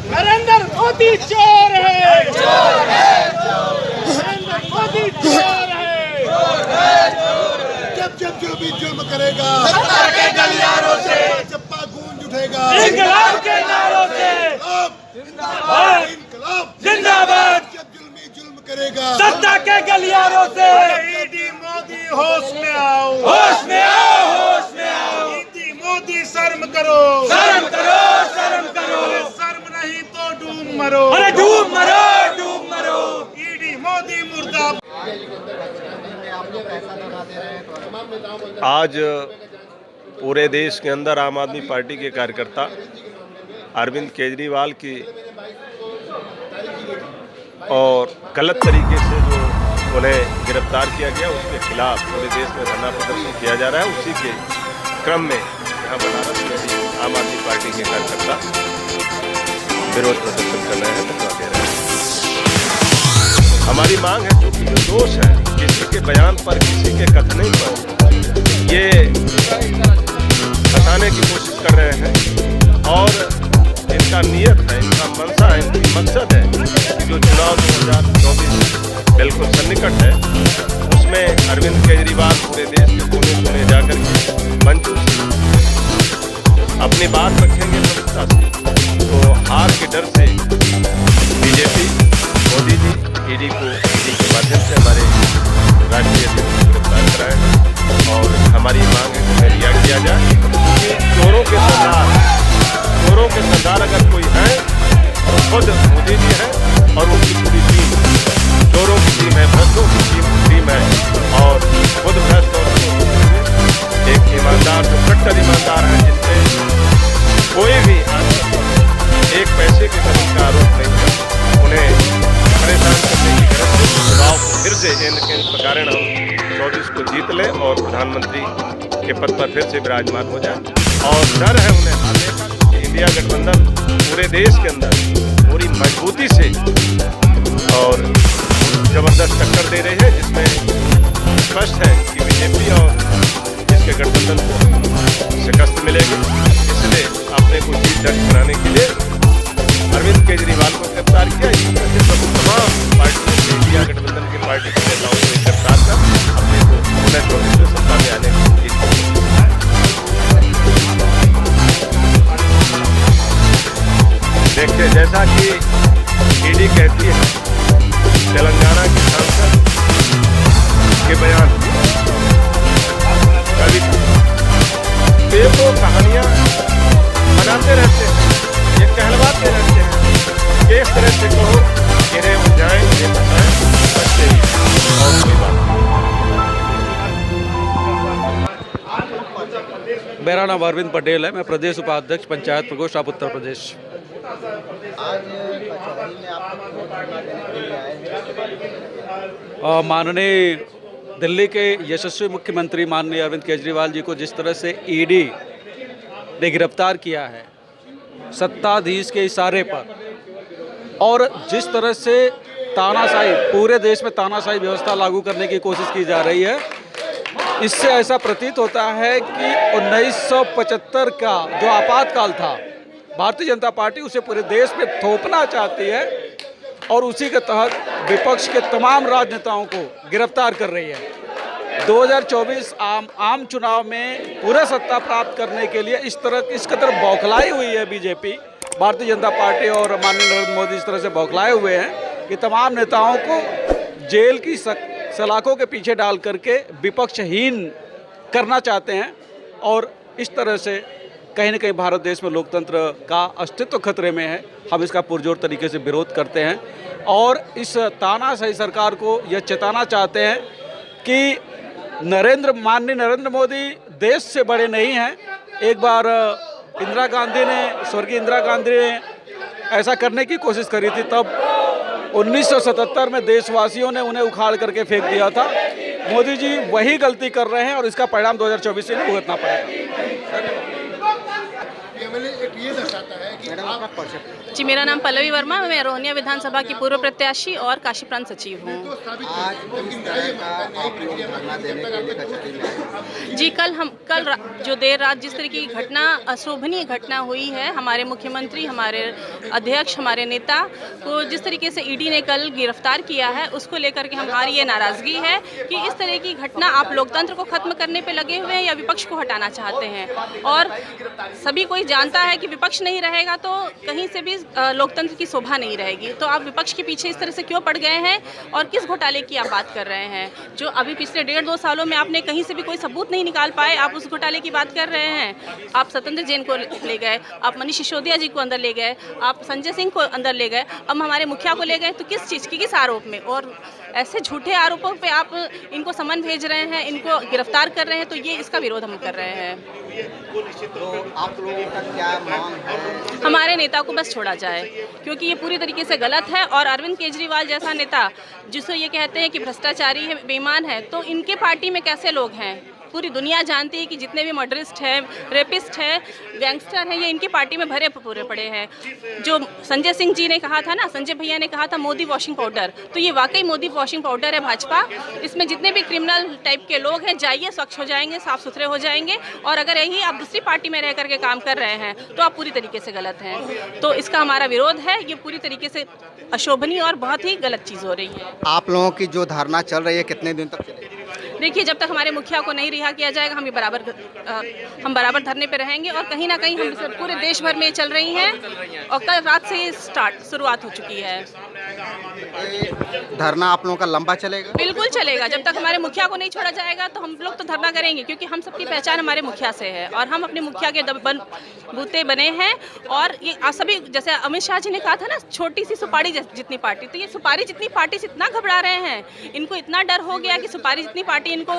नरेंद्र मोदी चोर है, चोर है, नरेंद्र मोदी चोर है, जब जब जो भी जुल्म करेगा सत्ता के गलियारों से चप्पा गूंज उठेगा, इंकलाब के नारों से इंकलाब इंकलाब जिंदाबाद। जब जुल्मी जुल्म करेगा सत्ता के गलियारों से ईडी मोदी होश में आओ, होश में आओ, होश में आओ। ईडी मोदी शर्म करो, शर्म करो, शर्म करो। शर्म नहीं तो डूब मरो, अरे डूब मरो, डूब मरो। ईडी मोदी मुर्दाबाद। आज पूरे देश के अंदर आम आदमी पार्टी के कार्यकर्ता अरविंद केजरीवाल की और गलत तरीके से जो उन्हें गिरफ्तार किया गया उसके खिलाफ पूरे देश में धरना प्रदर्शन किया जा रहा है। उसी के क्रम में यहाँ बनारस में भी आम आदमी पार्टी के कार्यकर्ता विरोध प्रदर्शन कर रहे हैं, धरना दे रहे हैं। हमारी मांग है जो दोष है किसी के बयान पर, किसी के कथन पर ये फंसाने की कोशिश कर रहे हैं और इनका नियत है, इनका मंशा है, इनकी मकसद है कि जो चुनाव 2024 बिल्कुल सन्निकट है उसमें अरविंद केजरीवाल पूरे देश के कोने कोने जाकर के मंचों से अपनी बात रखेंगे प्रमुखता से, तो हार के डर से बीजेपी मोदी जी ईडी के माध्यम से हमारे राष्ट्रीय अध्यक्ष को गिरफ्तार कराए और हमारी मांग है कि रिहा किया जाए कि चोरों के सरदार अगर कोई है तो खुद मोदी जी है और उनकी पूरी टीम चोरों की टीम है, भ्रष्टों की टीम है और खुद भ्रष्ट और एक ईमानदार जो कट्टर ईमानदार है जिनसे कोई भी एक पैसे की कमी का आरोप नहीं है, उन्हें परेशान करने की गरज से चुनाव को फिर से इन प्रकार हम 24 को जीत लें और प्रधानमंत्री के पद पर फिर से विराजमान हो जाए। और डर है उन्हें हारने का क्योंकि इंडिया गठबंधन पूरे देश के अंदर पूरी मजबूती से और जबरदस्त टक्कर दे रही है, जिसमें स्पष्ट है कि बीजेपी और इसके गठबंधन को शिकस्त मिलेगी। इसलिए अपने को जीत दर्ज कराने के लिए अरविंद केजरीवाल को गिरफ्तार किया। इसी तरह से प्रमुख तमाम पार्टियों से इंडिया गठबंधन की पार्टी के नेताओं को गिरफ्तार कर अपने को पुनः 24 में सत्ता में आने की देखते। जैसा कि ईडी कहती है तेलंगाना की सांसद के बयान कभी बेवो कहानियां बनाते रहते हैं, ये कहलवाते रहते हैं कि इस तरह से कहो इन्हें उलझाएं, इन्हें फंसाएं, बच्चे ही और कोई बात। मेरा नाम अरविंद पटेल है, मैं प्रदेश उपाध्यक्ष पंचायत प्रकोष्ठ आप उत्तर प्रदेश। माननीय दिल्ली के यशस्वी मुख्यमंत्री माननीय अरविंद केजरीवाल जी को जिस तरह से ईडी ने गिरफ्तार किया है सत्ताधीश के इशारे पर, और जिस तरह से तानाशाही पूरे देश में तानाशाही व्यवस्था लागू करने की कोशिश की जा रही है, इससे ऐसा प्रतीत होता है कि 1975 का जो आपातकाल था भारतीय जनता पार्टी उसे पूरे देश में थोपना चाहती है और उसी के तहत विपक्ष के तमाम राजनेताओं को गिरफ्तार कर रही है। 2024 आम चुनाव में पूरा सत्ता प्राप्त करने के लिए इस कदर बौखलाई हुई है बीजेपी, भारतीय जनता पार्टी और माननीय नरेंद्र मोदी इस तरह से बौखलाए हुए हैं कि तमाम नेताओं को जेल की सलाखों के पीछे डाल करके विपक्षहीन करना चाहते हैं और इस तरह से कहीं न कहीं भारत देश में लोकतंत्र का अस्तित्व खतरे में है। हम इसका पुरजोर तरीके से विरोध करते हैं और इस तानाशाही सरकार को यह चेताना चाहते हैं कि माननीय नरेंद्र मोदी देश से बड़े नहीं हैं। एक बार स्वर्गीय इंदिरा गांधी ने ऐसा करने की कोशिश करी थी, तब 1977 में देशवासियों ने उन्हें उखाड़ करके फेंक दिया था। मोदी जी वही गलती कर रहे हैं और इसका परिणाम 2024 से भुगतना पड़ेगा। ये दर्शाता है कि आप जी, मेरा नाम पल्लवी वर्मा, मैं रोहनिया विधानसभा की पूर्व प्रत्याशी और काशी प्रांत सचिव हूँ। जी, कल जो देर रात जिस तरह की घटना, अशोभनीय घटना हुई है, हमारे मुख्यमंत्री, हमारे अध्यक्ष, हमारे नेता को जिस तरीके से ईडी ने कल गिरफ्तार किया है, उसको लेकर के हमारी ये नाराज़गी है कि इस तरह की घटना आप लोकतंत्र को खत्म करने पे लगे हुए हैं या विपक्ष को हटाना चाहते हैं। और सभी कोई जानता है कि विपक्ष नहीं रहेगा तो कहीं से भी लोकतंत्र की शोभा नहीं रहेगी। तो आप विपक्ष के पीछे इस तरह से क्यों पड़ गए हैं और किस घोटाले की आप बात कर रहे हैं? जो अभी पिछले 1.5-2 सालों में आपने कहीं से भी कोई सबूत नहीं निकाल पाए, आप उस घोटाले की बात कर रहे हैं। आप स्वतंत्र जैन को ले गए, आप मनीष सिसोदिया जी को अंदर ले गए, आप संजय सिंह को अंदर ले गए, अब हमारे मुखिया को ले गए। तो किस चीज़ की, किस आरोप में? और ऐसे झूठे आरोपों पे आप इनको समन भेज रहे हैं, इनको गिरफ्तार कर रहे हैं, तो ये इसका विरोध हम कर रहे हैं। तो आप लोगों का क्या मांग है? हमारे नेता को बस छोड़ा जाए, क्योंकि ये पूरी तरीके से गलत है। और अरविंद केजरीवाल जैसा नेता जिसको ये कहते हैं कि भ्रष्टाचारी है, बेईमान है, तो इनके पार्टी में कैसे लोग हैं? पूरी दुनिया जानती है कि जितने भी मर्डरिस्ट हैं, रेपिस्ट हैं, गैंगस्टर हैं, ये इनकी पार्टी में भरे पूरे पड़े हैं। जो संजय सिंह जी ने कहा था ना, संजय भैया ने कहा था मोदी वॉशिंग पाउडर, तो ये वाकई मोदी वॉशिंग पाउडर है भाजपा। इसमें जितने भी क्रिमिनल टाइप के लोग हैं, जाइए, स्वच्छ हो जाएंगे, साफ सुथरे हो जाएंगे। और अगर यही आप दूसरी पार्टी में रह करके काम कर रहे हैं तो आप पूरी तरीके से गलत हैं। तो इसका हमारा विरोध है। ये पूरी तरीके से अशोभनीय और बहुत ही गलत चीज़ हो रही है। आप लोगों की जो धारणा चल रही है कितने दिन तक चलेगी? देखिए, जब तक हमारे मुखिया को नहीं रिहा किया जाएगा, हम बराबर धरने पे रहेंगे। और कहीं ना कहीं हम पूरे देश भर में चल रही हैं और कल रात से शुरुआत हो चुकी है। धरना आप लोगों का लंबा चलेगा? बिल्कुल चलेगा। जब तक हमारे मुखिया को नहीं छोड़ा जाएगा तो हम लोग तो धरना करेंगे, क्योंकि हम सबकी पहचान हमारे मुखिया से है और हम अपने मुखिया के बूते बने हैं। और ये सभी, जैसे अमित शाह जी ने कहा था ना, छोटी सी सुपारी जितनी पार्टी, तो ये सुपारी जितनी पार्टी से इतना घबरा रहे हैं, इनको इतना डर हो गया कि सुपारी जितनी पार्टी इनको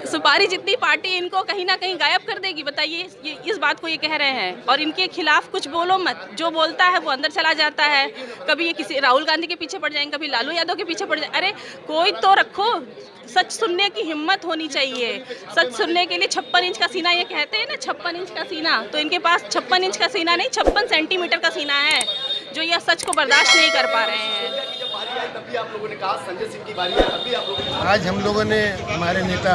सुपारी जितनी पार्टी इनको कहीं ना कहीं गायब कर देगी। बताइए, ये इस बात को ये कह रहे हैं। और इनके खिलाफ कुछ बोलो मत, जो बोलता है वो अंदर चला जाता है। कभी ये किसी राहुल गांधी के पीछे पड़ जाएंगे, कभी लालू यादव के पीछे पड़ जाए। अरे कोई तो रखो, सच सुनने की हिम्मत होनी चाहिए। सच सुनने के लिए 56 इंच का सीना, ये कहते हैं ना 56 इंच का सीना, तो इनके पास 56 इंच का सीना नहीं, 56 सेंटीमीटर का सीना है, जो यह सच को बर्दाश्त नहीं कर पा रहे हैं। आज हम लोगों ने हमारे नेता,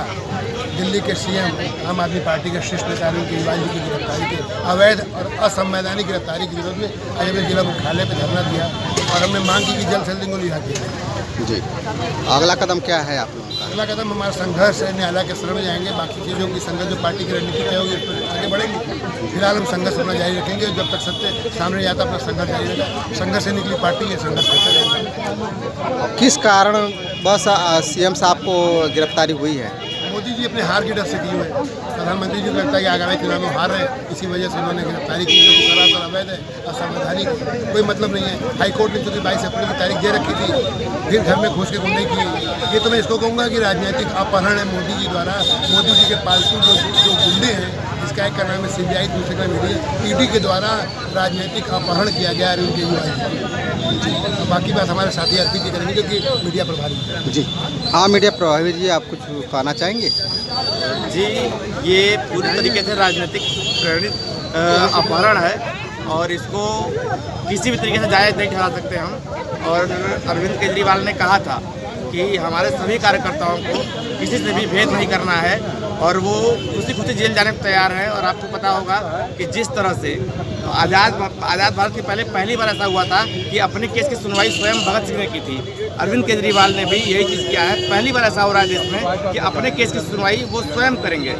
दिल्ली के सीएम, आम आदमी पार्टी के शीर्ष नेता अरविंद केजरीवाल जी की गिरफ्तारी के अवैध और असंवैधानिक गिरफ्तारी के विरोध में अजमेर जिला मुख्यालय पर धरना दिया और हमने मांग की कि जल्द से जल्द इनको रिहा किया जाए। जी, अगला कदम क्या है आप लोगों का? अगला कदम हमारा संघर्ष है, न्यायालय के स्तर में जाएंगे। बाकी चीज़ों की संघर्ष जो पार्टी की रणनीति तय होगी उस पर आगे बढ़ेंगे। फिलहाल हम संघर्ष अपना जारी रखेंगे, जब तक सत्य सामने नहीं आता अपना संघर्ष जारी रहेगा। संघर्ष से निकली पार्टी है, संघर्ष करते रहेंगे। किस कारण बस सीएम साहब को गिरफ्तारी हुई है? मोदी जी अपने हार की डर से किए हुए हैं। प्रधानमंत्री जी को लगता है कि आगामी चुनाव में हार रहे, इसी वजह से उन्होंने गिरफ्तारी की, जो कि सरासर अवैध है, असंवैधानिक, कोई मतलब नहीं है। हाईकोर्ट ने चूँकि 22 अप्रैल की तारीख दे रखी थी, फिर घर में घुस के गुंडे किए। ये तो मैं इसको कहूँगा कि राजनीतिक अपहरण है मोदी जी द्वारा। मोदी जी के पालतू जो गुंडे हैं, इसका एक का नाम है CBI, दूसरे का ईडी के द्वारा राजनीतिक अपहरण किया गया अरविंद केजरीवाल जी। बाकी बात हमारे साथी अर्पित करेंगे, जो कि मीडिया प्रभारी है। जी हाँ, मीडिया प्रभारी जी, आप कुछ कहना चाहेंगे? जी, ये पूरी तरीके से राजनीतिक प्रेरित अपहरण है और इसको किसी भी तरीके से जायज़ नहीं ठहरा सकते हम। और अरविंद केजरीवाल ने कहा था कि हमारे सभी कार्यकर्ताओं को किसी से भी भेद नहीं करना है और वो खुशी जेल जाने को तैयार है। और आपको पता होगा कि जिस तरह से आज़ाद भारत के पहली बार ऐसा हुआ था कि अपने केस की सुनवाई स्वयं भगत सिंह ने की थी। अरविंद केजरीवाल ने भी यही चीज़ किया है। पहली बार ऐसा हो रहा है देश में कि अपने केस की सुनवाई वो स्वयं करेंगे।